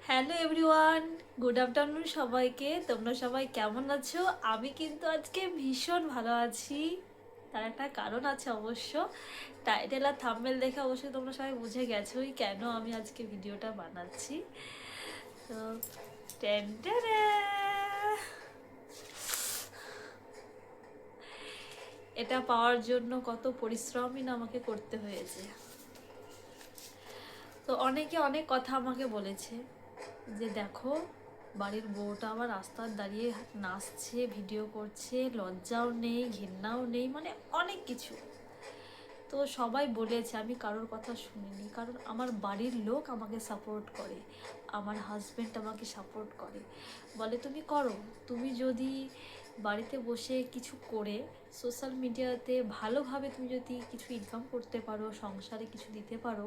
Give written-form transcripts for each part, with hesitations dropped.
Hello everyone, good afternoon সবাইকে। তোমরা সবাই কেমন আছো? আমি কিন্তু আজকে ভীষণ ভালো আছি। তার একটা কারণ আছে অবশ্য। টাইটেল আর থাম্বনেল দেখে অবশ্যই তোমরা সবাই বুঝে গেছোই কেন আমি আজকে ভিডিওটা বানাচ্ছি। তো টেন টেনে, এটা পাওয়ার জন্য কত পরিশ্রমই না আমাকে করতে হয়েছে। তো অনেকে অনেক কথা আমাকে বলেছে যে দেখো, বাড়ির বউটা আবার রাস্তায় দাঁড়িয়ে নাচছে, ভিডিও করছে, লজ্জাও নেই, ঘেন্নাও নেই, মানে অনেক কিছু। তো সবাই বলেছে, আমি কারোর কথা শুনিনি, কারণ আমার বাড়ির লোক আমাকে সাপোর্ট করে, আমার হাজব্যান্ড আমাকে সাপোর্ট করে, বলে তুমি করো। তুমি যদি বাড়িতে বসে কিছু করে সোশ্যাল মিডিয়াতে ভালোভাবে তুমি যদি কিছু ইনকাম করতে পারো, সংসারে কিছু দিতে পারো,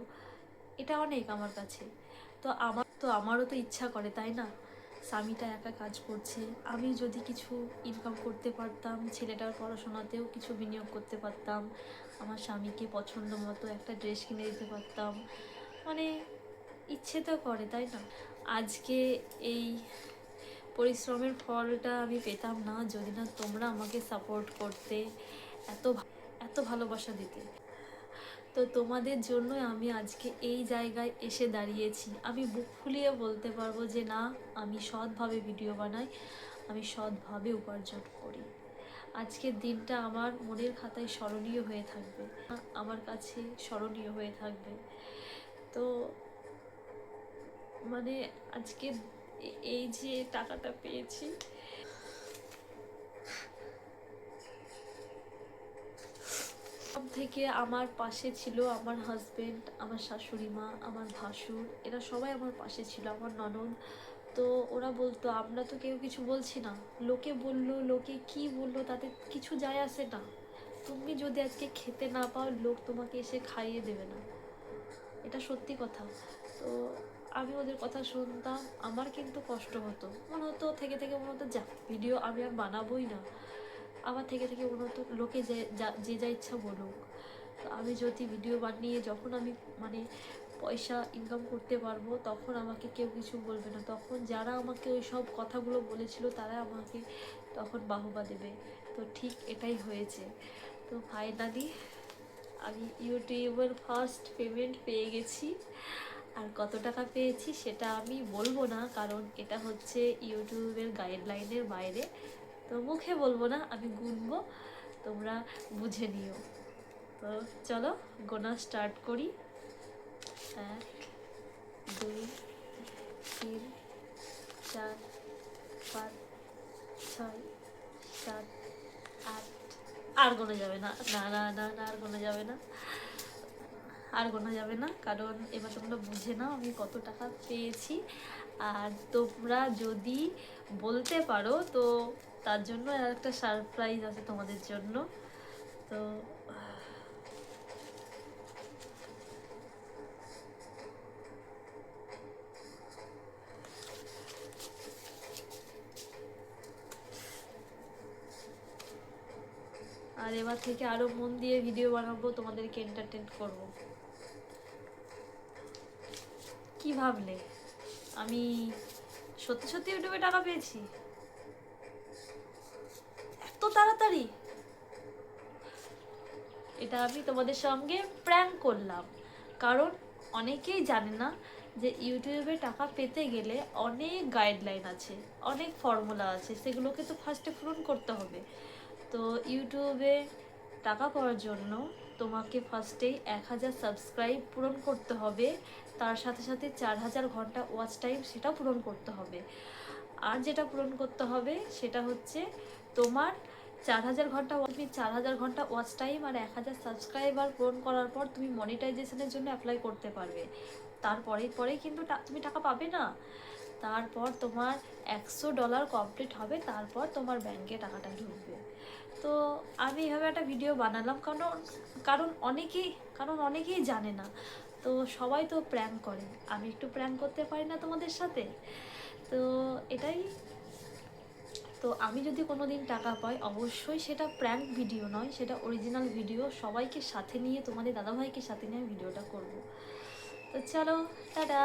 এটা অনেক আমার কাছে। আমারও তো ইচ্ছা করে, তাই না? স্বামীটা একা কাজ করছে, আমি যদি কিছু ইনকাম করতে পারতাম, ছেলেটার পড়াশোনাতেও কিছু বিনিয়োগ করতে পারতাম, আমার স্বামীকে পছন্দ মতো একটা ড্রেস কিনে দিতে পারতাম, মানে ইচ্ছে তো করে, তাই না? আজকে এই পরিশ্রমের ফলটা আমি পেতাম না যদি না তোমরা আমাকে সাপোর্ট করতে, এত এত ভালোবাসা দিতে। তো তোমাদের জন্য আমি আজকে এই জায়গায় এসে দাঁড়িয়েছি। আমি বুক ফুলিয়ে বলতে পারবো যে না, আমি সৎভাবে ভিডিও বানাই, আমি সৎভাবে উপার্জন করি। আজকের দিনটা আমার মনের খাতায় স্মরণীয় হয়ে থাকবে, আমার কাছে স্মরণীয় হয়ে থাকবে। তো মানে আজকে এই যে টাকাটা পেয়েছি, সব থেকে আমার পাশে ছিল আমার হাজবেন্ড, আমার শাশুড়ি মা, আমার ভাসুর, এরা সবাই আমার পাশে ছিল, আমার ননদ। তো ওরা বলতো আমরা তো কেউ কিছু বলছি না, লোকে বললো, লোকে কি বললো তাতে কিছু যায় আসে না। তুমি যদি আজকে খেতে না পাও, লোক তোমাকে এসে খাইয়ে দেবে না, এটা সত্যি কথা। তো আমি ওদের কথা শুনতাম, আমার কিন্তু কষ্ট হতো, মনে হতো থেকে থেকে মনে হতো যা ভিডিও আমি আর বানাবোই না। আবার থেকে থেকে মনে হতো লোকে যে যা ইচ্ছা বলুক, তো আমি যদি ভিডিও বানিয়ে যখন আমি মানে পয়সা ইনকাম করতে পারবো, তখন আমাকে কেউ কিছু বলবে না, তখন যারা আমাকে ওই সব কথাগুলো বলেছিল তারা আমাকে তখন বাহবা দেবে। তো ঠিক এটাই হয়েছে। তো ফাইনালি আমি ইউটিউবের ফার্স্ট পেমেন্ট পেয়ে গেছি। আর কত টাকা পেয়েছি সেটা আমি বলবো না, কারণ এটা হচ্ছে ইউটিউবের গাইডলাইনের বাইরে। তো মুখে বলবো না, আমি গুনবো, তোমরা বুঝে নিও। তো চলো গোনা স্টার্ট করি। 1 2 3 4 5 6 7 8। আর গোনা যাবে না, না না না না, আর গোনা যাবে না, আর গোনা যাবে না, কারণ এবার তোমরা বুঝে নাও আমি কত টাকা পেয়েছি। আর তোমরা যদি বলতে পারো তো তার জন্য আর একটা সারপ্রাইজ আছে তোমাদের জন্য। তো আর এবার থেকে আরো মন দিয়ে ভিডিও বানাবো, তোমাদেরকে এন্টারটেন করব। কি ভাবলে আমি সত্যি সত্যি ইউটিউবে টাকা পেয়েছি এত তাড়াতাড়ি? এটা আমি তোমাদের সঙ্গে প্র্যাঙ্ক করলাম, কারণ অনেকেই জানে না যে ইউটিউবে টাকা পেতে গেলে অনেক গাইডলাইন আছে, অনেক ফর্মুলা আছে, সেগুলোকে তো ফার্স্টে পূরণ করতে হবে। তো ইউটিউবে টাকা পাওয়ার জন্য তোমাকে ফার্স্টেই 1000 সাবস্ক্রাইব পূরণ করতে হবে, তার সাথে সাথে 4000 ঘন্টা ওয়াচ টাইম সেটা পূরণ করতে হবে। আর যেটা পূরণ করতে হবে সেটা হচ্ছে তোমার 4000 ঘন্টা, তুমি 4000 ঘন্টা ওয়াচ টাইম আর 1000 সাবস্ক্রাইবার পূরণ করার পর তুমি মনিটাইজেশনের জন্য অ্যাপ্লাই করতে পারবে। পরেই কিন্তু তুমি টাকা পাবে না। তারপর তোমার $100 কমপ্লিট হবে, তারপর তোমার ব্যাংকে টাকাটা ঢুকবে। তো আমি এভাবে একটা ভিডিও বানালাম, কারণ অনেকেই জানে না। তো সবাই তো প্র্যাঙ্ক করে, আমি একটু প্র্যাঙ্ক করতে পারি না তোমাদের সাথে? তো এটাই। তো আমি যদি কোনো দিন টাকা পাই, অবশ্যই সেটা প্র্যাঙ্ক ভিডিও নয়, সেটা অরিজিনাল ভিডিও, সবাইকে সাথে নিয়ে, তোমাদের দাদাভাইকে সাথে নিয়ে ভিডিওটা করব। তো চলো, টাটা।